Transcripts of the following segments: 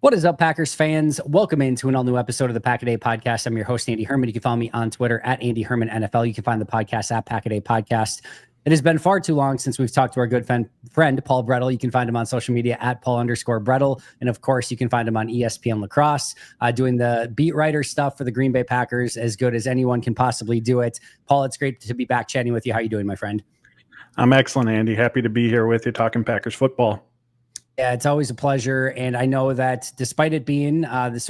What is up, Packers fans? Welcome into an all-new episode of the Pack a Day Podcast. I'm your host, Andy Herman. You can follow me on Twitter at Andy Herman NFL. You can find the podcast at Pack a Day Podcast. It has been far too long since we've talked to our good friend Paul Bretl. You can find him on social media at Paul_Bretl. And of course, you can find him on ESPN Lacrosse, doing the beat writer stuff for the Green Bay Packers as good as anyone can possibly do it. Paul, it's great to be back chatting with you. How are you doing, my friend? I'm excellent, Andy. Happy to be here with you talking Packers football. Yeah, it's always a pleasure. And I know that despite it being dead-ish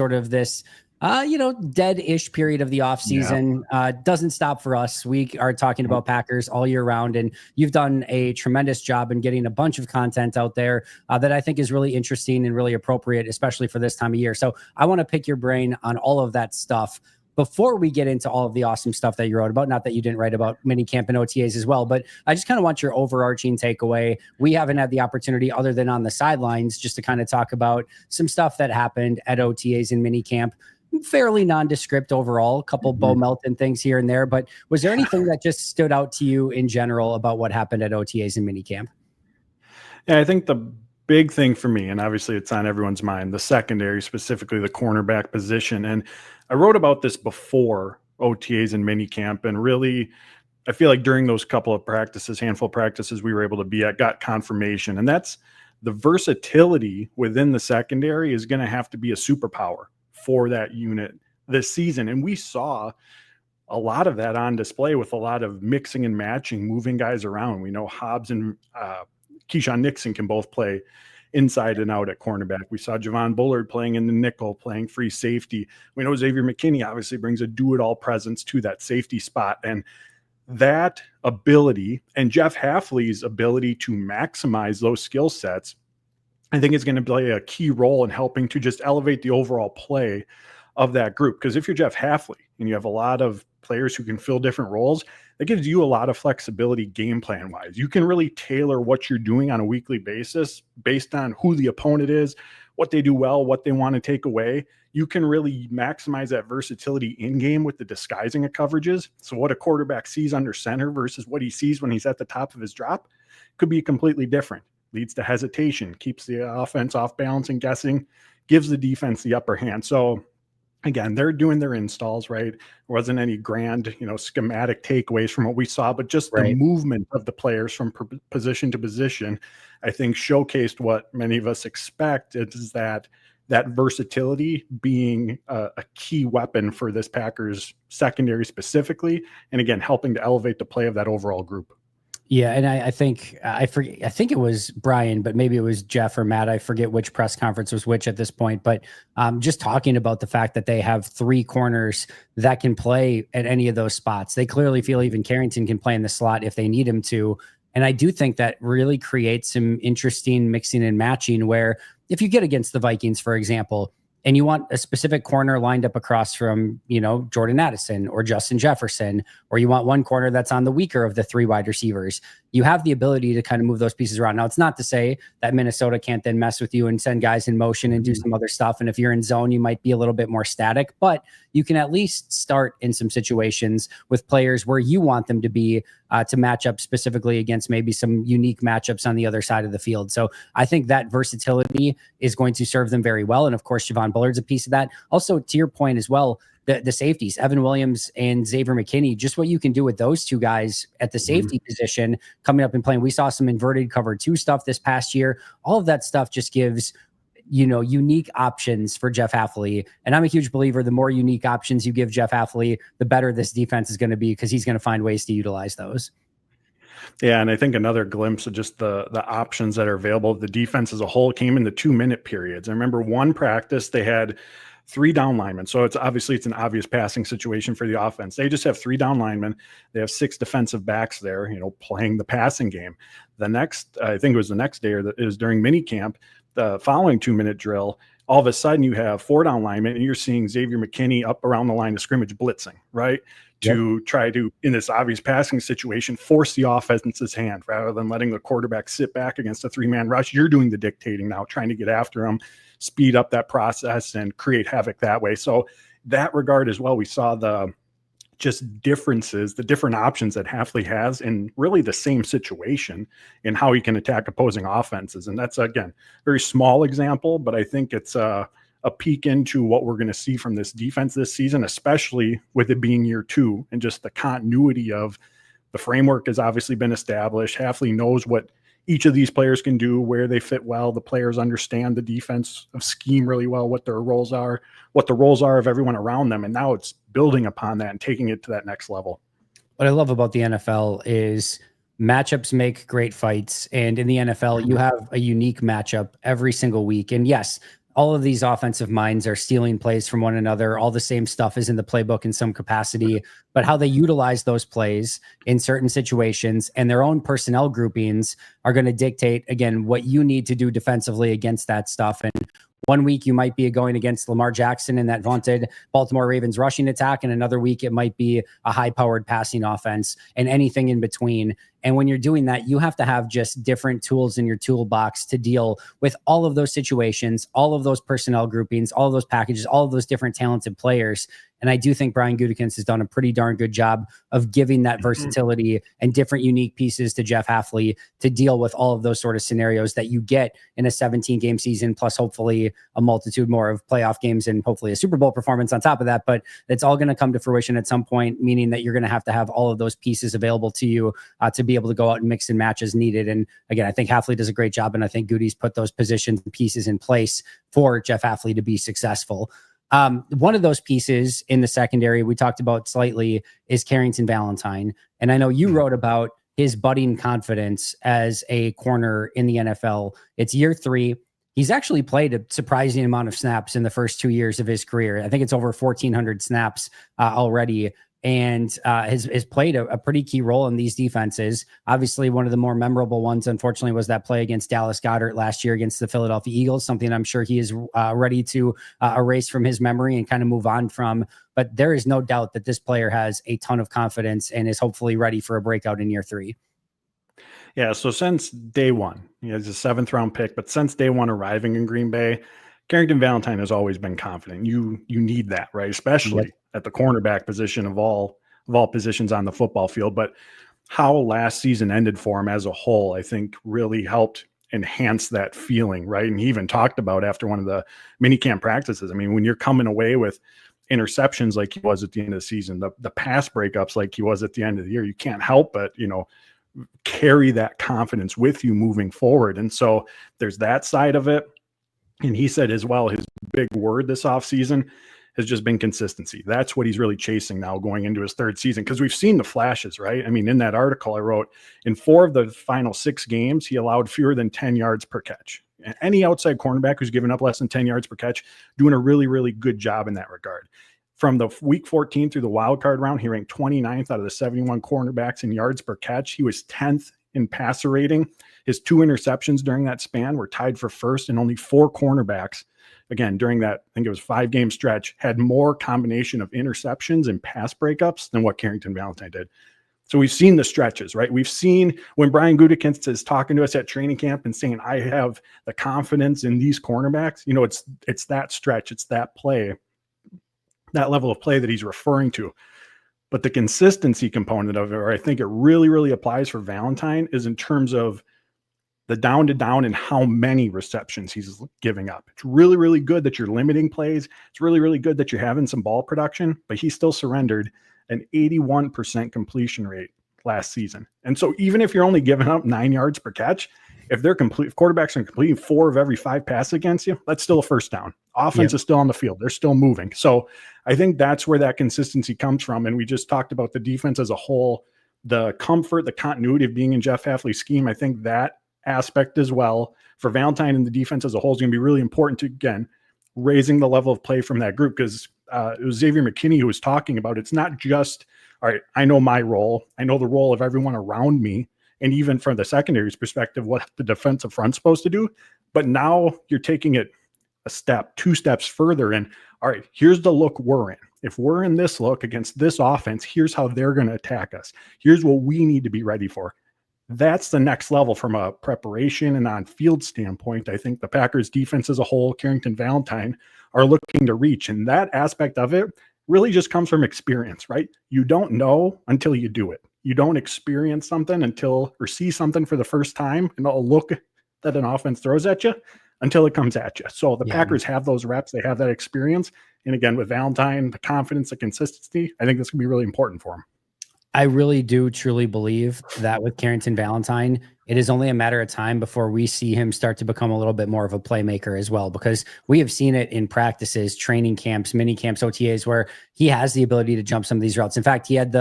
period of the offseason, doesn't stop for us. We are talking about Packers all year round, and you've done a tremendous job in getting a bunch of content out there that I think is really interesting and really appropriate, especially for this time of year. So I want to pick your brain on all of that stuff before we get into all of the awesome stuff that you wrote about. Not that you didn't write about minicamp and OTAs as well, but I just kind of want your overarching takeaway. We haven't had the opportunity, other than on the sidelines, just to kind of talk about some stuff that happened at OTAs and minicamp. Fairly nondescript overall, a couple Bo Melton things here and there, but was there anything that just stood out to you in general about what happened at OTAs and minicamp? Yeah, I think the big thing for me, and obviously it's on everyone's mind, the secondary, specifically the cornerback position. And I wrote about this before OTAs and minicamp, and really, I feel like during those handful of practices we were able to be at, got confirmation. And that's the versatility within the secondary is going to have to be a superpower for that unit this season. And we saw a lot of that on display with a lot of mixing and matching, moving guys around. We know Hobbs and Keyshawn Nixon can both play inside and out at cornerback. We saw Javon Bullard playing in the nickel, playing free safety. We know Xavier McKinney obviously brings a do-it-all presence to that safety spot. And that ability and Jeff Hafley's ability to maximize those skill sets, I think is going to play a key role in helping to just elevate the overall play of that group. Because if you're Jeff Hafley and you have a lot of players who can fill different roles, that gives you a lot of flexibility game plan wise. You can really tailor what you're doing on a weekly basis based on who the opponent is, what they do well, what they want to take away. You can really maximize that versatility in game with the disguising of coverages. So what a quarterback sees under center versus what he sees when he's at the top of his drop could be completely different. Leads to hesitation, keeps the offense off balance and guessing, gives the defense the upper hand. So again, they're doing their installs, right? There wasn't any grand, schematic takeaways from what we saw, but just the movement of the players from position to position, I think showcased what many of us expect, is that versatility being a key weapon for this Packers secondary specifically. And again, helping to elevate the play of that overall group. Yeah, and I think it was Brian, but maybe it was Jeff or Matt. I forget which press conference was which at this point. But just talking about the fact that they have three corners that can play at any of those spots. They clearly feel even Carrington can play in the slot if they need him to. And I do think that really creates some interesting mixing and matching where if you get against the Vikings, for example, and you want a specific corner lined up across from, Jordan Addison or Justin Jefferson, or you want one corner that's on the weaker of the three wide receivers, you have the ability to kind of move those pieces around. Now, it's not to say that Minnesota can't then mess with you and send guys in motion and do some other stuff. And if you're in zone, you might be a little bit more static, but you can at least start in some situations with players where you want them to be to match up specifically against maybe some unique matchups on the other side of the field. So I think that versatility is going to serve them very well. And of course, Javon Bullard's a piece of that. Also, to your point as well, the safeties, Evan Williams and Xavier McKinney, just what you can do with those two guys at the safety position coming up and playing. We saw some inverted cover 2 stuff this past year. All of that stuff just gives, unique options for Jeff Hafley. And I'm a huge believer, the more unique options you give Jeff Hafley, the better this defense is going to be, because he's going to find ways to utilize those. Yeah, and I think another glimpse of just the options that are available. The defense as a whole came in the 2-minute periods. I remember one practice, they had 3 down linemen. So it's an obvious passing situation for the offense. They just have 3 down linemen. They have 6 defensive backs there, playing the passing game. I think it was the next day, or it was during minicamp, the following 2-minute drill, all of a sudden you have 4 down linemen and you're seeing Xavier McKinney up around the line of scrimmage blitzing, right? To try to, in this obvious passing situation, force the offense's hand rather than letting the quarterback sit back against a 3-man rush. You're doing the dictating now, trying to get after them, speed up that process and create havoc that way. So that regard as well, we saw the just differences, the different options that Hafley has in really the same situation in how he can attack opposing offenses. And that's, again, very small example, but I think it's a peek into what we're going to see from this defense this season, especially with it being year 2 and just the continuity of the framework has obviously been established. Hafley knows what each of these players can do, where they fit well. The players understand the defense of scheme really well, what their roles are, what the roles are of everyone around them. And now it's building upon that and taking it to that next level. What I love about the NFL is matchups make great fights. And in the NFL, you have a unique matchup every single week. And yes, all of these offensive minds are stealing plays from one another. All the same stuff is in the playbook in some capacity, but how they utilize those plays in certain situations and their own personnel groupings are going to dictate, again, what you need to do defensively against that stuff. And one week you might be going against Lamar Jackson in that vaunted Baltimore Ravens rushing attack, and another week it might be a high-powered passing offense and anything in between. And when you're doing that, you have to have just different tools in your toolbox to deal with all of those situations, all of those personnel groupings, all of those packages, all of those different talented players. And I do think Brian Gutekunst has done a pretty darn good job of giving that versatility and different unique pieces to Jeff Hafley to deal with all of those sort of scenarios that you get in a 17-game season, plus hopefully a multitude more of playoff games and hopefully a Super Bowl performance on top of that. But it's all going to come to fruition at some point, meaning that you're going to have all of those pieces available to you to be able to go out and mix and match as needed. And again, I think Hafley does a great job, and I think Goody's put those positions and pieces in place for Jeff Hafley to be successful. One of those pieces in the secondary we talked about slightly is Carrington Valentine. And I know you wrote about his budding confidence as a corner in the NFL. It's year 3. He's actually played a surprising amount of snaps in the first 2 years of his career. I think it's over 1,400 snaps already. And has played a pretty key role in these defenses. Obviously, one of the more memorable ones, unfortunately, was that play against Dallas Goedert last year against the Philadelphia Eagles, something I'm sure he is ready to erase from his memory and kind of move on from. But there is no doubt that this player has a ton of confidence and is hopefully ready for a breakout in year 3. Yeah, so since day one, he has a 7th-round pick, but since day one arriving in Green Bay, Carrington Valentine has always been confident. You need that, right? Especially at the cornerback position of all positions on the football field. But how last season ended for him as a whole, I think really helped enhance that feeling, right? And he even talked about after one of the minicamp practices. I mean, when you're coming away with interceptions like he was at the end of the season, the pass breakups like he was at the end of the year, you can't help but, carry that confidence with you moving forward. And so there's that side of it. And he said as well, his big word this offseason has just been consistency. That's what he's really chasing now going into his 3rd season, because we've seen the flashes, right? I mean, in that article I wrote, in 4 of the final 6 games, he allowed fewer than 10 yards per catch. And any outside cornerback who's given up less than 10 yards per catch, doing a really, really good job in that regard. From the week 14 through the wild card round, he ranked 29th out of the 71 cornerbacks in yards per catch. He was 10th in passer rating. His 2 interceptions during that span were tied for first, and only 4 cornerbacks, again, during that, I think it was 5-game stretch, had more combination of interceptions and pass breakups than what Carrington Valentine did. So we've seen the stretches, right? We've seen when Brian Gutekunst is talking to us at training camp and saying, I have the confidence in these cornerbacks. It's that stretch, it's that play, that level of play that he's referring to. But the consistency component of it, or I think it really, really applies for Valentine, is in terms of the down to down and how many receptions he's giving up. It's really, really good that you're limiting plays. It's really, really good that you're having some ball production, but he still surrendered an 81% completion rate last season. And so even if you're only giving up 9 yards per catch, if quarterbacks are completing 4 of every 5 passes against you, that's still a first down. Offense is still on the field. They're still moving. So I think that's where that consistency comes from. And we just talked about the defense as a whole, the comfort, the continuity of being in Jeff Hafley's scheme. I think that aspect as well for Valentine and the defense as a whole is going to be really important to, again, raising the level of play from that group, because it was Xavier McKinney who was talking about it's not just, all right, I know my role. I know the role of everyone around me. And even from the secondary's perspective, what the defensive front's supposed to do. But now you're taking it a step, 2 steps further. And all right, here's the look we're in. If we're in this look against this offense, here's how they're going to attack us. Here's what we need to be ready for. That's the next level from a preparation and on-field standpoint. I think the Packers defense as a whole, Carrington Valentine, are looking to reach. And that aspect of it really just comes from experience, right? You don't know until you do it. You don't experience something or see something for the first time and a look that an offense throws at you until it comes at you. So the Yeah. Packers have those reps. They have that experience. And again, with Valentine, the confidence, the consistency, I think this can be really important for him. I really do truly believe that with Carrington Valentine, it is only a matter of time before we see him start to become a little bit more of a playmaker as well, because we have seen it in practices, training camps, mini camps, OTAs, where he has the ability to jump some of these routes. In fact, he had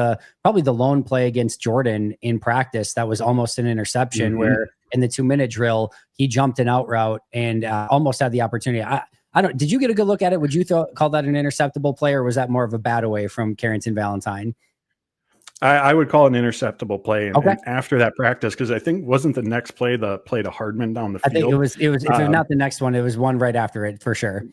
probably the lone play against Jordan in practice that was almost an interception, where in the 2-minute drill, he jumped an out route and almost had the opportunity. I don't. Did you get a good look at it? Would you call that an interceptable play, or was that more of a bat away from Carrington Valentine? I would call it an interceptable play. And, Okay. and after that practice, because I think wasn't the next play the play to Hardman down the field? I think it was if it's not the next one, it was one right after it for sure.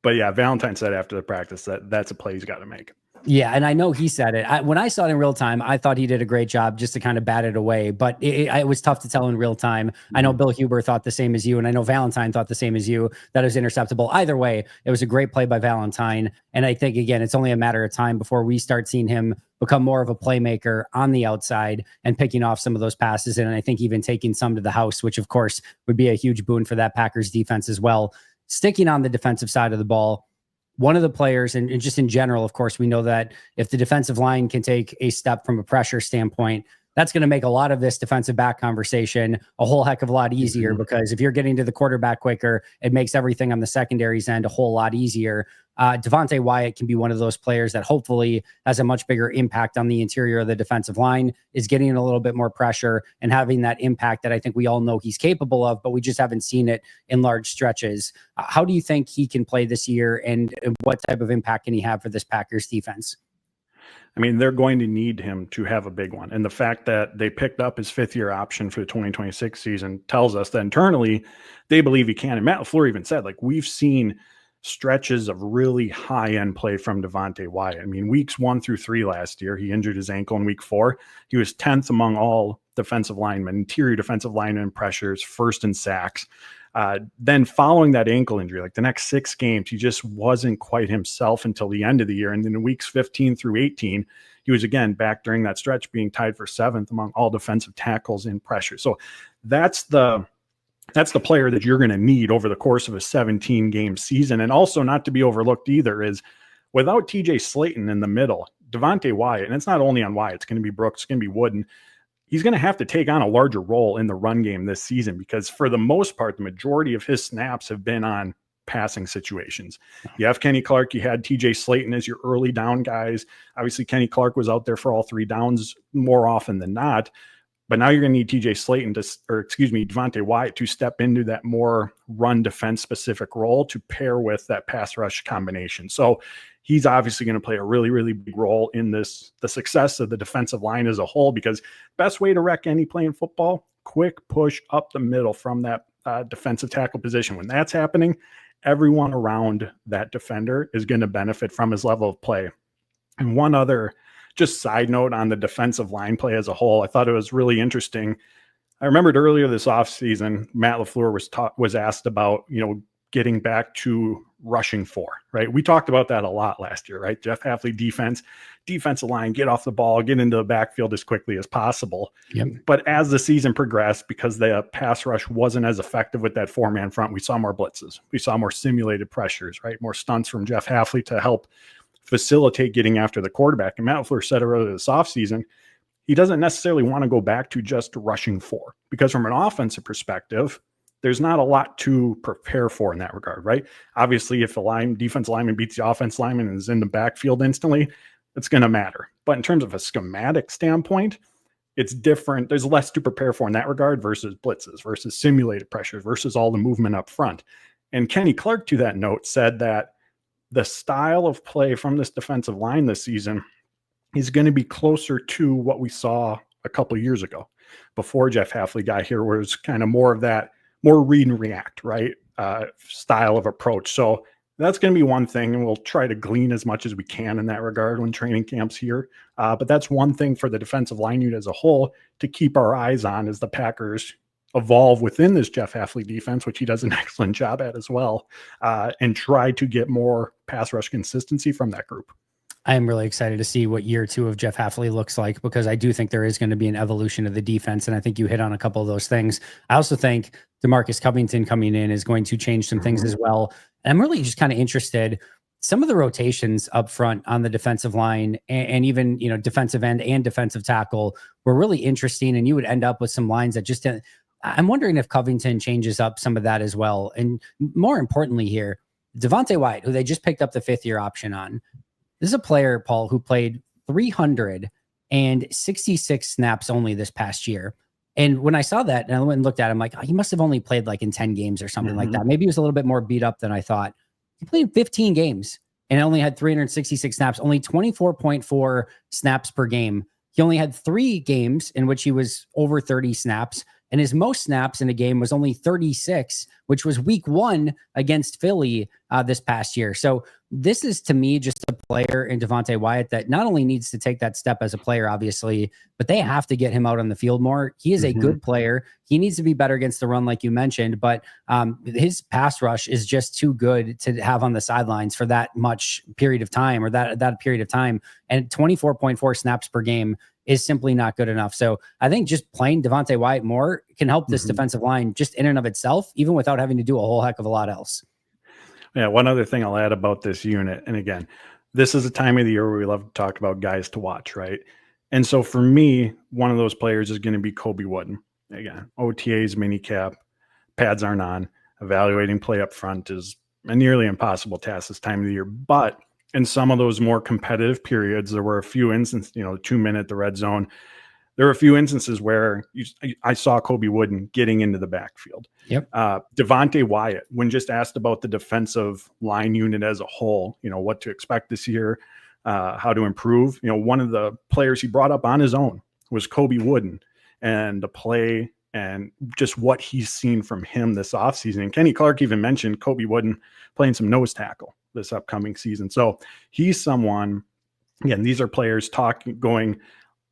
But yeah, Valentine said after the practice that's a play he's got to make. Yeah, and I know he said it. When I saw it in real time, I thought he did a great job just to kind of bat it away. But it was tough to tell in real time. I know Bill Huber thought the same as you, and I know Valentine thought the same as you, that it was interceptable. Either way, it was a great play by Valentine. And I think, again, it's only a matter of time before we start seeing him become more of a playmaker on the outside and picking off some of those passes. And I think even taking some to the house, which, of course, would be a huge boon for that Packers defense as well. Sticking on the defensive side of the ball, one of the players, and just in general, of course, we know that if the defensive line can take a step from a pressure standpoint, that's going to make a lot of this defensive back conversation a whole heck of a lot easier, because if you're getting to the quarterback quicker, it makes everything on the secondaries end a whole lot easier. Devonte Wyatt can be one of those players that hopefully has a much bigger impact on the interior of the defensive line, is getting a little bit more pressure and having that impact that I think we all know he's capable of, but we just haven't seen it in large stretches. How do you think he can play this year, and what type of impact can he have for this Packers defense? I mean, they're going to need him to have a big one. And the fact that they picked up his 5th-year option for the 2026 season tells us that internally they believe he can. And Matt LaFleur even said, like, we've seen stretches of really high-end play from Devonte Wyatt. I mean, weeks 1 through 3 last year, he injured his ankle in week 4. He was 10th among all defensive linemen, interior defensive linemen pressures, first in sacks. Then following that ankle injury, like the next 6 games, he just wasn't quite himself until the end of the year. And then in weeks 15 through 18, he was again back during that stretch, being tied for 7th among all defensive tackles in pressure. So that's the player that you're going to need over the course of a 17-game season. And also, not to be overlooked either, is without TJ Slayton in the middle, Devonte Wyatt, and it's not only on Wyatt, it's going to be Brooks, it's going to be Wooden, he's going to have to take on a larger role in the run game this season, because for the most part, the majority of his snaps have been on passing situations. You have Kenny Clark, you had TJ Slayton as your early down guys. Obviously, Kenny Clark was out there for all 3 downs more often than not. But now you're going to need TJ Slayton Devonte Wyatt to step into that more run defense specific role to pair with that pass rush combination. So he's obviously going to play a really, really big role in the success of the defensive line as a whole, because best way to wreck any play in football, quick push up the middle from that defensive tackle position. When that's happening, everyone around that defender is going to benefit from his level of play. And one other just side note on the defensive line play as a whole, I thought it was really interesting. I remembered earlier this offseason, Matt LaFleur was asked about, getting back to rushing 4, right? We talked about that a lot last year, right? Jeff Hafley defensive line, get off the ball, get into the backfield as quickly as possible. Yep. But as the season progressed, because the pass rush wasn't as effective with that 4-man front, we saw more blitzes. We saw more simulated pressures, right? More stunts from Jeff Hafley to help facilitate getting after the quarterback. And Matt LaFleur said earlier this offseason, he doesn't necessarily want to go back to just rushing 4, because from an offensive perspective, there's not a lot to prepare for in that regard, right? Obviously, if the defense lineman beats the offense lineman and is in the backfield instantly, it's going to matter. But in terms of a schematic standpoint, it's different. There's less to prepare for in that regard versus blitzes, versus simulated pressures, versus all the movement up front. And Kenny Clark, to that note, said that the style of play from this defensive line this season is going to be closer to what we saw a couple of years ago before Jeff Hafley got here, where it was kind of more of that, more read and react, right? Style of approach. So that's going to be one thing, and we'll try to glean as much as we can in that regard when training camp's here. But that's one thing for the defensive line unit as a whole to keep our eyes on as the Packers evolve within this Jeff Hafley defense, which he does an excellent job at as well, and try to get more pass rush consistency from that group. I am really excited to see what year 2 of Jeff Hafley looks like, because I do think there is going to be an evolution of the defense. And I think you hit on a couple of those things. I also think DeMarcus Covington coming in is going to change some things as well. And I'm really just kind of interested. Some of the rotations up front on the defensive line and even, defensive end and defensive tackle were really interesting. And you would end up with some lines that just, I'm wondering if Covington changes up some of that as well. And more importantly here, Devonte Wyatt, who they just picked up the 5th-year option on. This is a player, Paul, who played 366 snaps only this past year. And when I saw that and I went and looked at him, like, oh, he must have only played like in 10 games or something like that. Maybe he was a little bit more beat up than I thought. He played 15 games and only had 366 snaps, only 24.4 snaps per game. He only had 3 games in which he was over 30 snaps. And his most snaps in a game was only 36, which was week 1 against Philly this past year. So this is, to me, just a player in Devonte Wyatt that not only needs to take that step as a player, obviously, but they have to get him out on the field more. He is a good player. He needs to be better against the run, like you mentioned, but his pass rush is just too good to have on the sidelines for that much period of time, or that period of time. And 24.4 snaps per game is simply not good enough. So I think just playing Devonte Wyatt more can help this defensive line just in and of itself, even without having to do a whole heck of a lot else. Yeah, one other thing I'll add about this unit, and again, this is a time of the year where we love to talk about guys to watch, right? And so for me, one of those players is going to be Kobe Wooden. Again, OTAs, minicap, pads aren't on. Evaluating play up front is a nearly impossible task this time of the year. But in some of those more competitive periods, there were a few instances, 2 minute, the red zone. There were a few instances where I saw Kobe Wooden getting into the backfield. Yep. Devonte Wyatt, when just asked about the defensive line unit as a whole, what to expect this year, how to improve, one of the players he brought up on his own was Kobe Wooden, and the play and just what he's seen from him this offseason. And Kenny Clark even mentioned Kobe Wooden playing some nose tackle this upcoming season. So he's someone, again, these are players going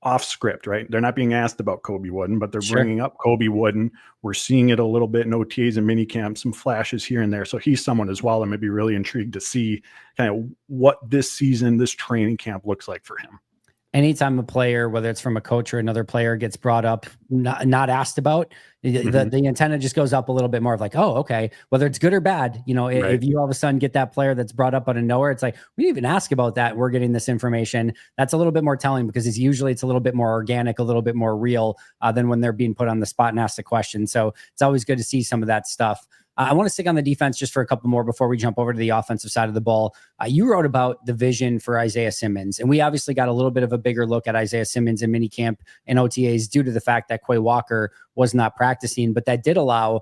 off script, right? They're not being asked about Kobe Wooden, but they're bringing up Kobe Wooden. We're seeing it a little bit in OTAs and minicamp, some flashes here and there. So he's someone as well. I'm going to be really intrigued to see kind of what this season, this training camp looks like for him. Anytime a player, whether it's from a coach or another player, gets brought up, not asked about, the antenna just goes up a little bit more of like, oh, okay, whether it's good or bad, if you all of a sudden get that player that's brought up out of nowhere, it's like, we didn't even ask about that. We're getting this information. That's a little bit more telling, because it's a little bit more organic, a little bit more real than when they're being put on the spot and asked a question. So it's always good to see some of that stuff. I want to stick on the defense just for a couple more before we jump over to the offensive side of the ball. You wrote about the vision for Isaiah Simmons, and we obviously got a little bit of a bigger look at Isaiah Simmons in minicamp and OTAs due to the fact that Quay Walker was not practicing, but that did allow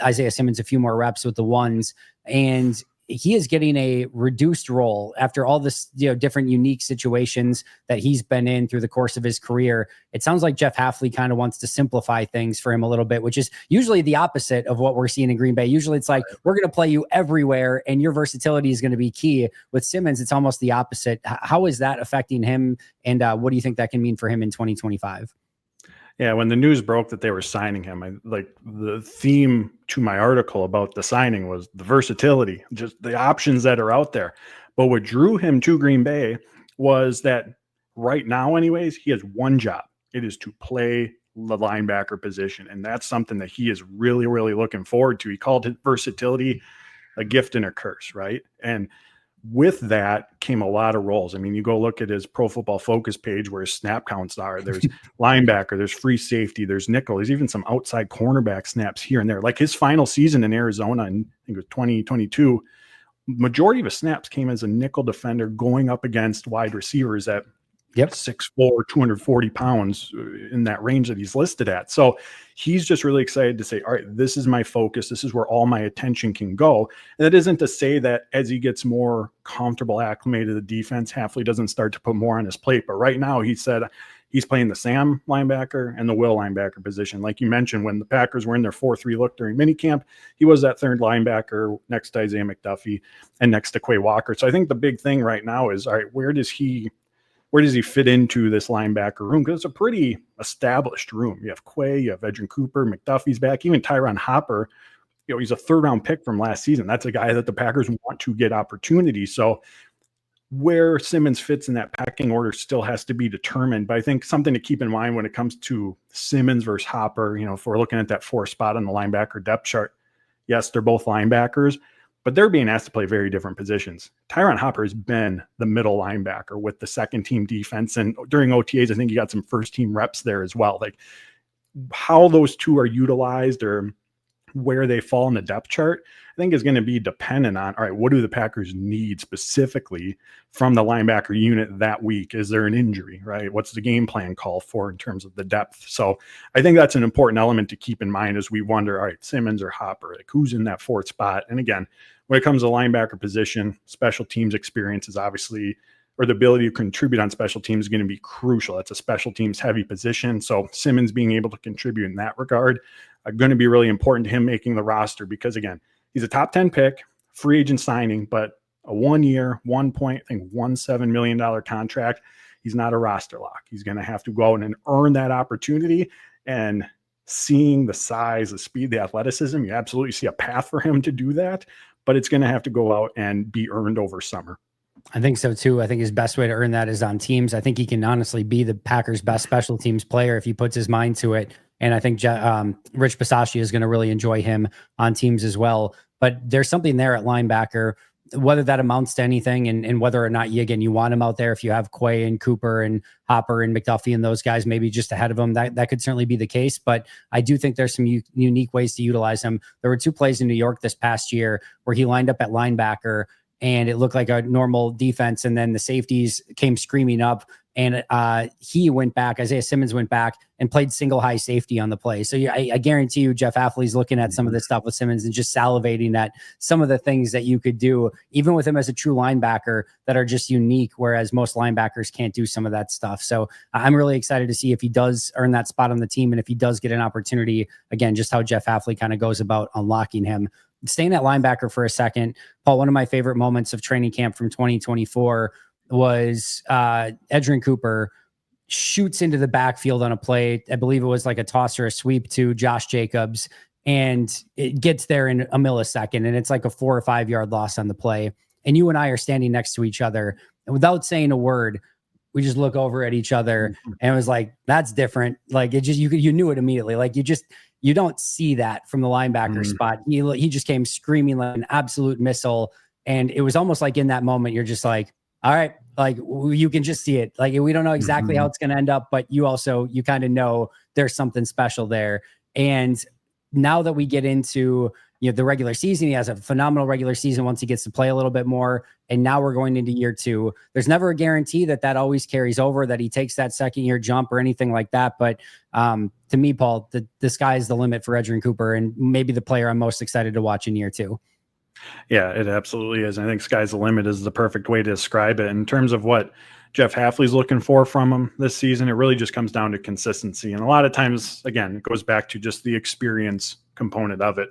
Isaiah Simmons a few more reps with the ones, and he is getting a reduced role after all this, different unique situations that he's been in through the course of his career. It sounds like Jeff Hafley kind of wants to simplify things for him a little bit, which is usually the opposite of what we're seeing in Green Bay. Usually it's like, we're going to play you everywhere and your versatility is going to be key. With Simmons, it's almost the opposite. How is that affecting him? And what do you think that can mean for him in 2025? Yeah, when the news broke that they were signing him, the theme to my article about the signing was the versatility, just the options that are out there. But what drew him to Green Bay was that right now, anyways, he has one job. It is to play the linebacker position. And that's something that he is really, really looking forward to. He called it versatility a gift and a curse, right? And with that came a lot of roles. I mean, you go look at his Pro Football Focus page where his snap counts are. There's linebacker, there's free safety, there's nickel. There's even some outside cornerback snaps here and there. Like his final season in Arizona, in, I think it was 2022, majority of his snaps came as a nickel defender going up against wide receivers at 6'4", 240 pounds, in that range that he's listed at. So he's just really excited to say, all right, this is my focus. This is where all my attention can go. And that isn't to say that as he gets more comfortable, acclimated to the defense, Hafley doesn't start to put more on his plate. But right now, he said he's playing the Sam linebacker and the Will linebacker position. Like you mentioned, when the Packers were in their 4-3 look during minicamp, he was that third linebacker next to Isaiah McDuffie and next to Quay Walker. So I think the big thing right now is, all right, where does he fit into this linebacker room? Because it's a pretty established room. You have Quay, you have Edgerrin Cooper, McDuffie's back, even Tyron Hopper. He's a third-round pick from last season. That's a guy that the Packers want to get opportunities. So where Simmons fits in that pecking order still has to be determined. But I think something to keep in mind when it comes to Simmons versus Hopper, if we're looking at that 4 spot on the linebacker depth chart, yes, they're both linebackers, but they're being asked to play very different positions. Tyron Hopper has been the middle linebacker with the second team defense. And during OTAs, I think he got some first team reps there as well. Like how those two are utilized or where they fall in the depth chart, I think is going to be dependent on, all right, what do the Packers need specifically from the linebacker unit that week? Is there an injury, right? What's the game plan call for in terms of the depth? So I think that's an important element to keep in mind as we wonder, all right, Simmons or Hopper, like who's in that 4th spot? And again, when it comes to linebacker position, special teams experience is obviously, or the ability to contribute on special teams is going to be crucial. It's a special teams heavy position. So Simmons being able to contribute in that regard are going to be really important to him making the roster because, again, he's a top 10 pick, free agent signing, but a 1 year, $1.17 million contract. He's not a roster lock. He's going to have to go out and earn that opportunity. And seeing the size, the speed, the athleticism, you absolutely see a path for him to do that, but it's going to have to go out and be earned over summer. I think so too. I think his best way to earn that is on teams. I think he can honestly be the Packers' best special teams player if he puts his mind to it. And I think Rich Bisaccia is going to really enjoy him on teams as well. But there's something there at linebacker, whether that amounts to anything and whether or not you want him out there. If you have Quay and Cooper and Hopper and McDuffie and those guys maybe just ahead of him, that could certainly be the case. But I do think there's some unique ways to utilize him. There were 2 plays in New York this past year where he lined up at linebacker and it looked like a normal defense. And then the safeties came screaming up and he went back, Isaiah Simmons went back and played single high safety on the play. So I guarantee you, Jeff Affley's looking at some of this stuff with Simmons and just salivating at some of the things that you could do, even with him as a true linebacker, that are just unique, whereas most linebackers can't do some of that stuff. So I'm really excited to see if he does earn that spot on the team and if he does get an opportunity, again, just how Jeff Affley kind of goes about unlocking him. Staying at linebacker for a second, Paul, one of my favorite moments of training camp from 2024 was Edgerrin Cooper shoots into the backfield on a play. I believe it was like a toss or a sweep to Josh Jacobs, and it gets there in a millisecond, and it's like a 4 or 5 yard loss on the play. And you and I are standing next to each other, and without saying a word, we just look over at each other, and it was like, that's different. Like it just, you knew it immediately. Like you don't see that from the linebacker spot. He just came screaming like an absolute missile. And it was almost like in that moment, you're just like, all right, like you can just see it. Like we don't know exactly how it's going to end up, but you kind of know there's something special there. And now that we get into the regular season, he has a phenomenal regular season once he gets to play a little bit more. And now we're going into year 2. There's never a guarantee that always carries over, that he takes that second year jump or anything like that. But to me, Paul, the sky is the limit for Edgerrin Cooper, and maybe the player I'm most excited to watch in year 2. Yeah, it absolutely is. I think sky's the limit is the perfect way to describe it. In terms of what Jeff Hafley's looking for from him this season, it really just comes down to consistency. And a lot of times, again, it goes back to just the experience component of it.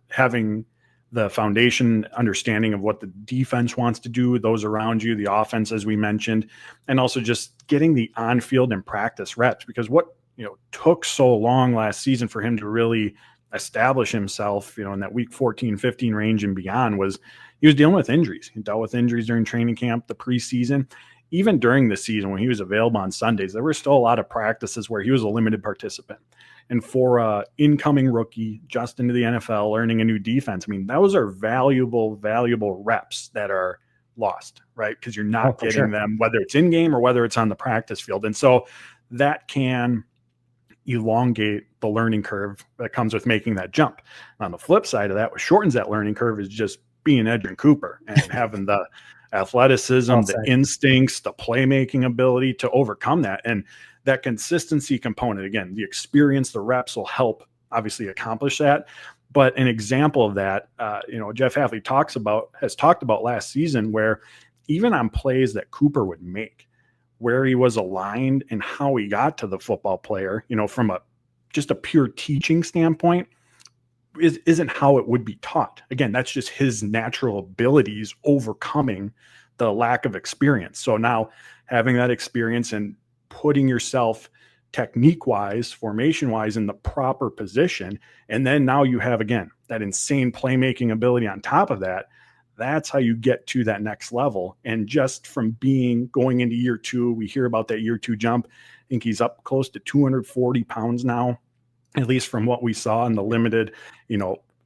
Having the foundation understanding of what the defense wants to do, those around you, the offense, as we mentioned, and also just getting the on-field and practice reps, because what took so long last season for him to really establish himself, in that week 14, 15 range and beyond, was he was dealing with injuries. He dealt with injuries during training camp, the preseason. Even during the season when he was available on Sundays, there were still a lot of practices where he was a limited participant. And for an incoming rookie just into the NFL, learning a new defense, I mean, those are valuable reps that are lost, right? Because you're not getting them, whether it's in game or whether it's on the practice field. And so that can elongate the learning curve that comes with making that jump. On the flip side of that, what shortens that learning curve is just being Edgerrin Cooper and having the athleticism, the instincts, the playmaking ability to overcome that. And that consistency component, again, the experience, the reps will help obviously accomplish that. But an example of that, Jeff Hafley has talked about last season, where even on plays that Cooper would make, where he was aligned and how he got to the football player, from just a pure teaching standpoint, isn't how it would be taught. Again, that's just his natural abilities overcoming the lack of experience. So now having that experience and putting yourself technique-wise, formation-wise in the proper position, and then now you have, again, that insane playmaking ability on top of that, That's how you get to that next level. And just from going into year 2, we hear about that year 2 jump. I think he's up close to 240 pounds now, at least from what we saw in the limited,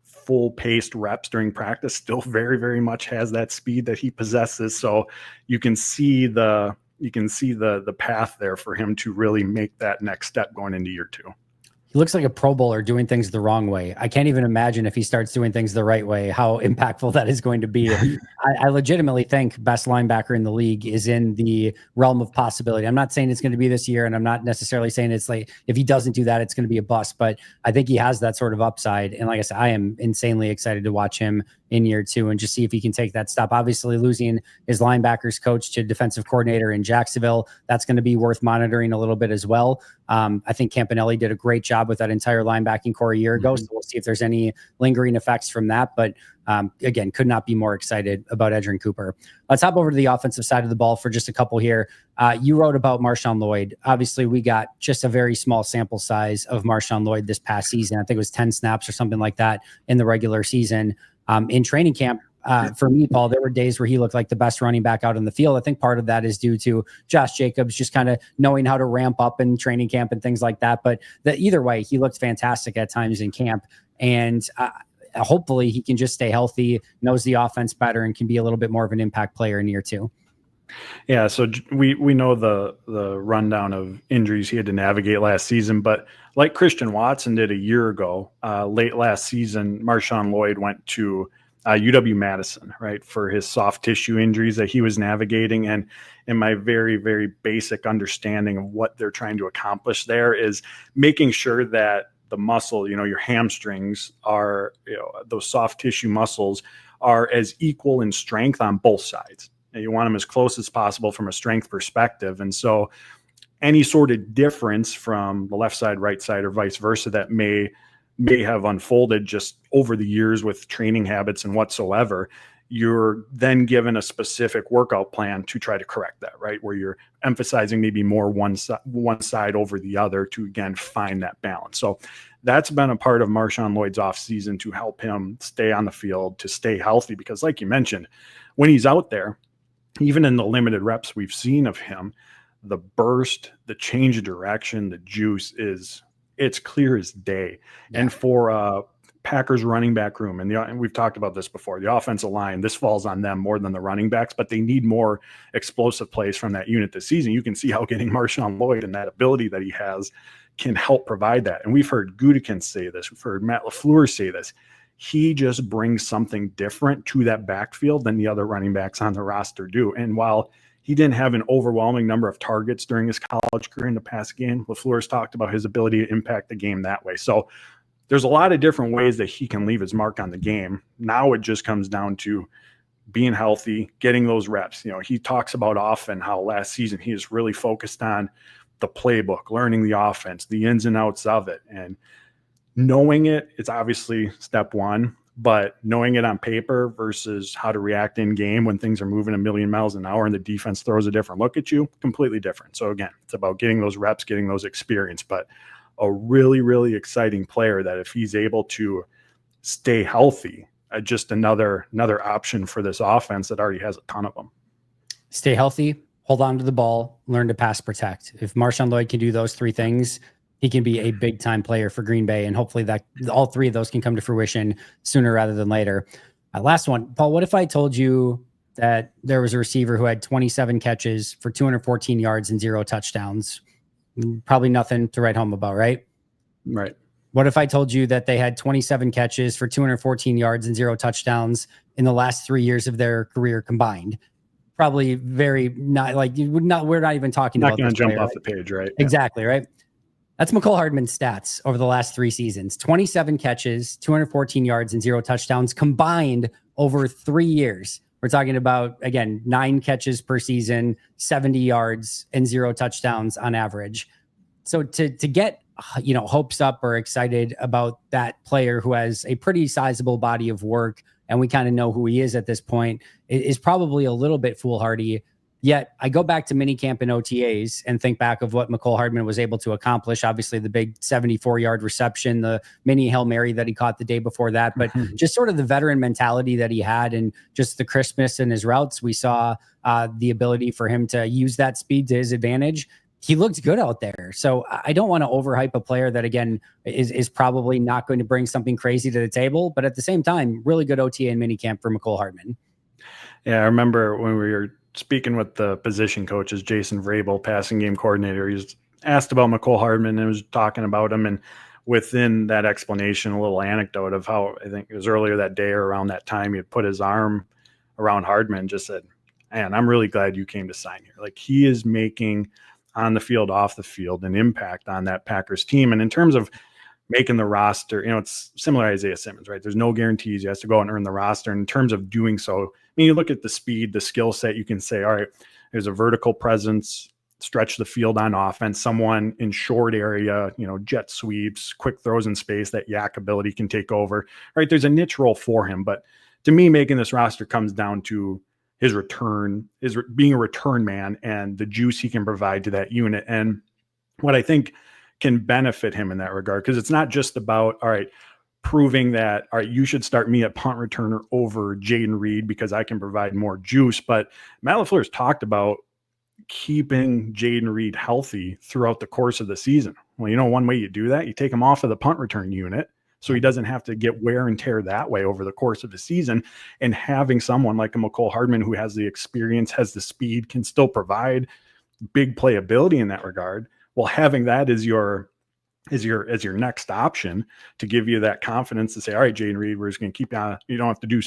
full paced reps during practice. Still very, very much has that speed that he possesses. So you can see the path there for him to really make that next step going into year 2. He looks like a Pro Bowler doing things the wrong way. I can't even imagine if he starts doing things the right way, how impactful that is going to be. I legitimately think best linebacker in the league is in the realm of possibility. I'm not saying it's going to be this year, and I'm not necessarily saying it's like if he doesn't do that, it's going to be a bust, but I think he has that sort of upside. And like I said, I am insanely excited to watch him in year 2 and just see if he can take that step. Obviously, losing his linebackers coach to defensive coordinator in Jacksonville, that's going to be worth monitoring a little bit as well. I think Campanelli did a great job with that entire linebacking core a year ago. So we'll see if there's any lingering effects from that. But again, could not be more excited about Edgerrin Cooper. Let's hop over to the offensive side of the ball for just a couple here. You wrote about Marshawn Lloyd. Obviously, we got just a very small sample size of Marshawn Lloyd this past season. I think it was 10 snaps or something like that in the regular season. In training camp, for me, Paul, there were days where he looked like the best running back out in the field. I think part of that is due to Josh Jacobs just kind of knowing how to ramp up in training camp and things like that. But either way, he looked fantastic at times in camp. And hopefully he can just stay healthy, knows the offense better, and can be a little bit more of an impact player in year 2. Yeah, so we know the rundown of injuries he had to navigate last season, but like Christian Watson did a year ago, late last season, Marshawn Lloyd went to UW-Madison, right, for his soft tissue injuries that he was navigating. And in my very, very basic understanding of what they're trying to accomplish there is making sure that the muscle, your hamstrings are, those soft tissue muscles are as equal in strength on both sides. And you want them as close as possible from a strength perspective. And so any sort of difference from the left side, right side, or vice versa that may have unfolded just over the years with training habits and whatsoever, you're then given a specific workout plan to try to correct that, right? Where you're emphasizing maybe more one side over the other to, again, find that balance. So that's been a part of Marshawn Lloyd's offseason to help him stay on the field, to stay healthy, because like you mentioned, when he's out there, even in the limited reps we've seen of him, the burst, the change of direction, the juice it's clear as day. Yeah. And for Packers running back room, and we've talked about this before, the offensive line, this falls on them more than the running backs, but they need more explosive plays from that unit this season. You can see how getting Marshawn Lloyd and that ability that he has can help provide that. And we've heard Gutekunst say this. We've heard Matt LaFleur say this. He just brings something different to that backfield than the other running backs on the roster do. And while he didn't have an overwhelming number of targets during his college career in the past game, LaFleur's talked about his ability to impact the game that way. So there's a lot of different ways that he can leave his mark on the game. Now it just comes down to being healthy, getting those reps. He talks about often how last season he is really focused on the playbook, learning the offense, the ins and outs of it. And knowing it is obviously step one, but knowing it on paper versus how to react in game when things are moving a million miles an hour and the defense throws a different look at you, completely different. So again, it's about getting those reps, getting those experience, but a really, really exciting player that if he's able to stay healthy, just another option for this offense that already has a ton of them. Stay healthy, hold on to the ball, learn to pass protect. If Marshawn Lloyd can do those 3 things, he can be a big time player for Green Bay. And hopefully that all 3 of those can come to fruition sooner rather than later. Last one, Paul, what if I told you that there was a receiver who had 27 catches for 214 yards and 0 touchdowns? Probably nothing to write home about, right? Right. What if I told you that they had 27 catches for 214 yards and 0 touchdowns in the last 3 years of their career combined? Probably very not like you would not. We're not even talking about. Not going to jump off the page, right? Exactly, right. That's McCole Hardman's stats over the last 3 seasons: 27 catches, 214 yards, and 0 touchdowns combined over 3 years. We're talking about, again, 9 catches per season, 70 yards, and 0 touchdowns on average. So to get hopes up or excited about that player who has a pretty sizable body of work, and we kind of know who he is at this point, is probably a little bit foolhardy. Yet I go back to minicamp and OTAs and think back of what McCole Hardman was able to accomplish. Obviously, the big 74-yard reception, the mini Hail Mary that he caught the day before that, but just sort of the veteran mentality that he had and just the crispness in his routes. We saw the ability for him to use that speed to his advantage. He looked good out there. So I don't want to overhype a player that, again, is probably not going to bring something crazy to the table. But at the same time, really good OTA and minicamp for McCole Hardman. Yeah, I remember when we were speaking with the position coaches, Jason Vrabel, passing game coordinator, he was asked about McCole Hardman and was talking about him. And within that explanation, a little anecdote of how, I think it was earlier that day or around that time, he had put his arm around Hardman and just said, man, I'm really glad you came to sign here. Like, he is making on the field, off the field, an impact on that Packers team. And in terms of making the roster, it's similar to Isaiah Simmons, right? There's no guarantees. You have to go out and earn the roster. And in terms of doing so, I mean, you look at the speed, the skill set, you can say, all right, there's a vertical presence, stretch the field on offense, someone in short area, jet sweeps, quick throws in space, that yak ability can take over, right? There's a niche role for him. But to me, making this roster comes down to his return, being a return man and the juice he can provide to that unit. And what I think can benefit him in that regard, because it's not just about, all right, proving that, all right, you should start me at punt returner over Jaden Reed because I can provide more juice. But Matt LaFleur's talked about keeping Jaden Reed healthy throughout the course of the season. Well, one way you do that, you take him off of the punt return unit so he doesn't have to get wear and tear that way over the course of the season. And having someone like a McCole Hardman who has the experience, has the speed, can still provide big playability in that regard. Well, having that as your next option to give you that confidence to say, all right, Jaden Reed, we're just going to keep you. You don't have to do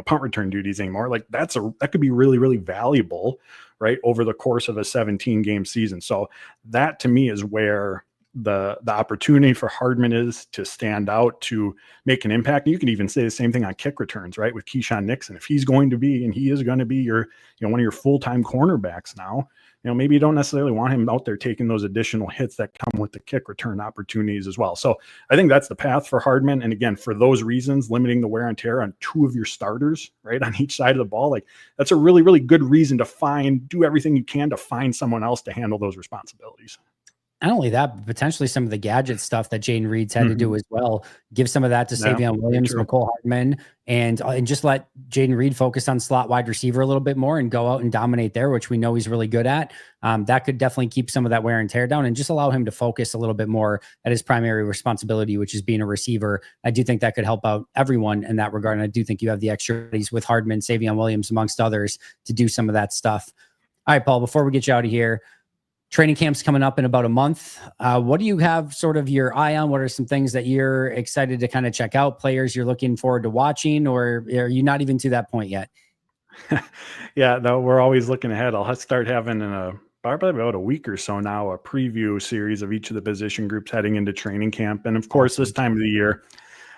punt return duties anymore. Like, that could be really, really valuable, right, over the course of a 17-game season. So that to me is where the opportunity for Hardman is to stand out, to make an impact. And you can even say the same thing on kick returns, right, with Keyshawn Nixon. If he's going to be, and he is going to be your, one of your full-time cornerbacks now, maybe you don't necessarily want him out there taking those additional hits that come with the kick return opportunities as well. So I think that's the path for Hardman. And again, for those reasons, limiting the wear and tear on two of your starters, right, on each side of the ball, like, that's a really, really good reason to do everything you can to find someone else to handle those responsibilities. Not only that, but potentially some of the gadget stuff that Jaden Reed's had to do as well. Give some of that to Savion Williams, McCole Hardman, and just let Jaden Reed focus on slot wide receiver a little bit more and go out and dominate there, which we know he's really good at. That could definitely keep some of that wear and tear down and just allow him to focus a little bit more at his primary responsibility, which is being a receiver. I do think that could help out everyone in that regard. And I do think you have the extras with Hardman, Savion Williams, amongst others, to do some of that stuff. All right, Paul, before we get you out of here, training camp's coming up in about a month. What do you have sort of your eye on? What are some things that you're excited to kind of check out, players you're looking forward to watching, or are you not even to that point yet? Yeah, no, we're always looking ahead. I'll start having probably about a week or so now, a preview series of each of the position groups heading into training camp. And of course, this time of the year,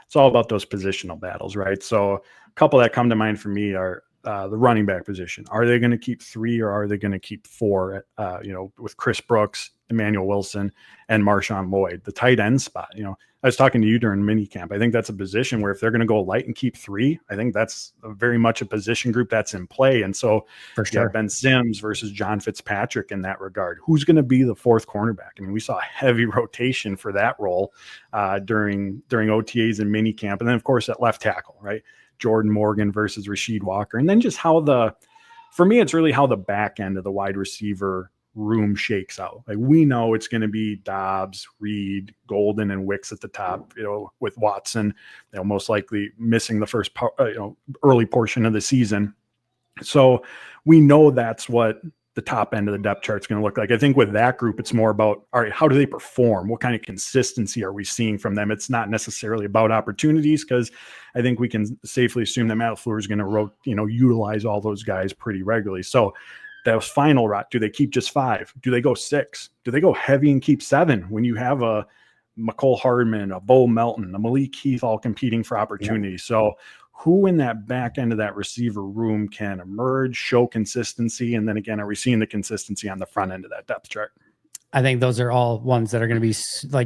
it's all about those positional battles, right? So a couple that come to mind for me are the running back position. Are they going to keep 3 or are they going to keep 4? With Chris Brooks, Emmanuel Wilson, and Marshawn Lloyd. The tight end spot, I was talking to you during minicamp. I think that's a position where if they're going to go light and keep 3, I think that's very much a position group that's in play. And so for sure, Ben Sims versus John Fitzpatrick in that regard. Who's going to be the 4th cornerback? I mean, we saw a heavy rotation for that role during OTAs and minicamp. And then, of course, at left tackle, right? Jordan Morgan versus Rasheed Walker. And then just for me, it's really how the back end of the wide receiver room shakes out. Like, we know it's going to be Dobbs, Reed, Golden, and Wicks at the top, with Watson, most likely missing the first, early portion of the season. So we know that's what the top end of the depth chart is going to look like. I think with that group, it's more about, all right, how do they perform? What kind of consistency are we seeing from them? It's not necessarily about opportunities, because I think we can safely assume that Matt LaFleur is going to utilize all those guys pretty regularly. So that final route, do they keep just 5? Do they go 6? Do they go heavy and keep 7 when you have a McCole Hardman, a Bo Melton, a Malik Heath all competing for opportunities? Yeah. So who in that back end of that receiver room can emerge, show consistency? And then again, are we seeing the consistency on the front end of that depth chart? I think those are all ones that are going to be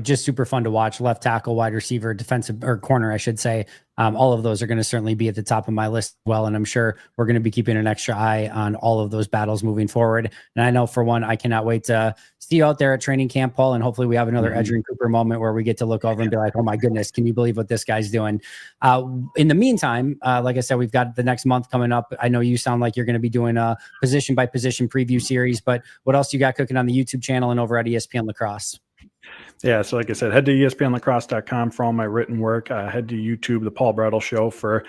just super fun to watch. Left tackle, wide receiver, defensive or corner, I should say. All of those are going to certainly be at the top of my list as well. And I'm sure we're going to be keeping an extra eye on all of those battles moving forward. And I know for one, I cannot wait to see you out there at training camp, Paul. And hopefully we have another Edgerrin Cooper moment where we get to look over and be like, oh my goodness, can you believe what this guy's doing? In the meantime, like I said, we've got the next month coming up. I know you sound like you're going to be doing a position by position preview series, but what else you got cooking on the YouTube channel and over at ESPN Lacrosse? Yeah, so like I said, head to espnlacrosse.com for all my written work. Head to YouTube, the Paul Bretl Show, for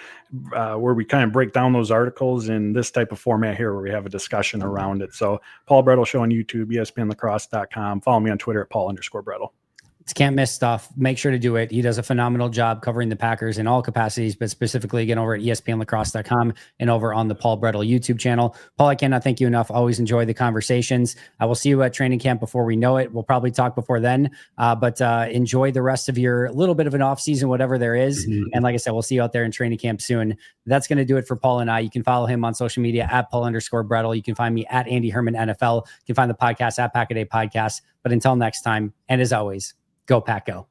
where we kind of break down those articles in this type of format here, where we have a discussion around it. So Paul Bretl Show on YouTube, espnlacrosse.com. Follow me on Twitter at Paul_Bretl. It's can't miss stuff. Make sure to do it. He does a phenomenal job covering the Packers in all capacities, but specifically again over at espnlacrosse.com and over on the Paul Bretl YouTube channel. Paul, I cannot thank you enough. Always enjoy the conversations. I will see you at training camp before we know it. We'll probably talk before then, but enjoy the rest of your little bit of an off season, whatever there is. And like I said, we'll see you out there in training camp soon. That's going to do it for Paul and I. You can follow him on social media at Paul_Bretl. You can find me at Andy Herman NFL. You can find the podcast at Pack-A-Day Podcast. But until next time, and as always, go Pack Go.